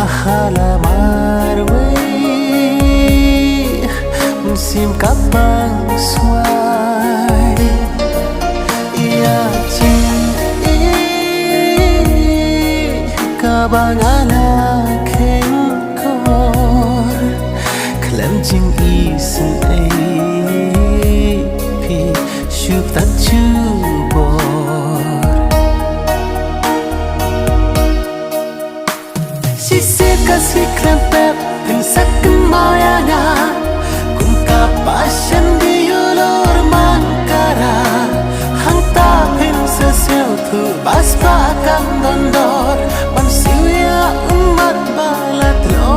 halamar wey musim kapang suai ia cing kabang ala kengkor klem jing isen pi shup tan chu si klempet pin sakin mayana kum kapasyan di ulur mangkara hang ta pin sesel tu bas pakam dondor pan siya umat balat lo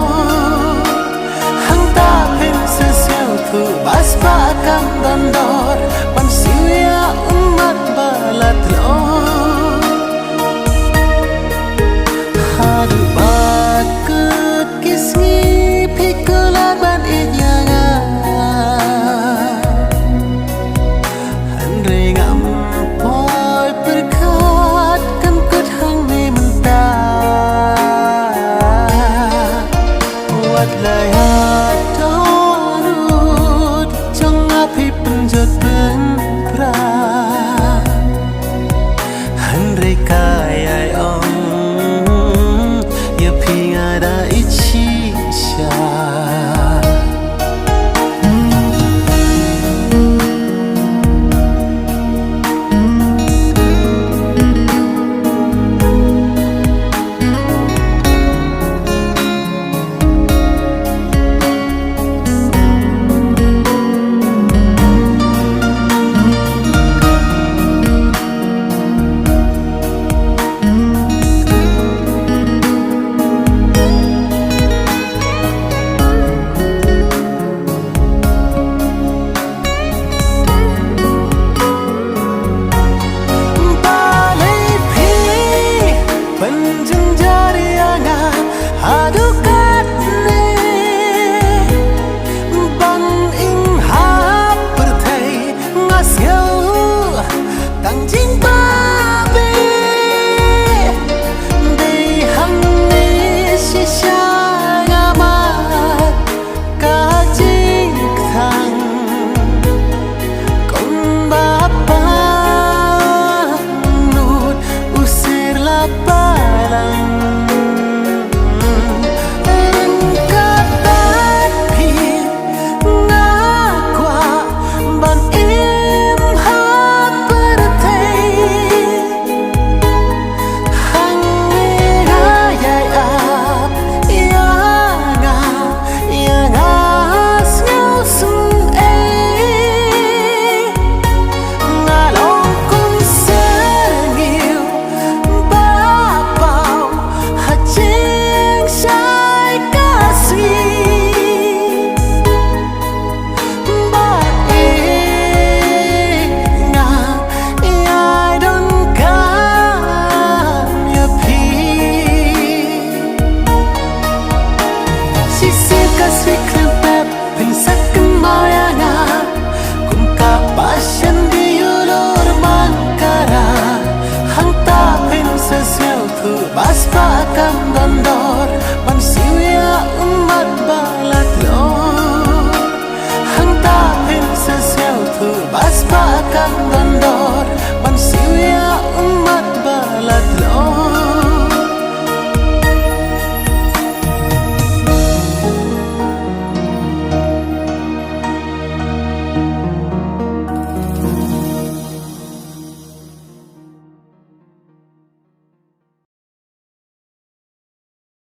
hang ta pin sesel tu bas pakam dondor pan siya umat balat lo hadu lay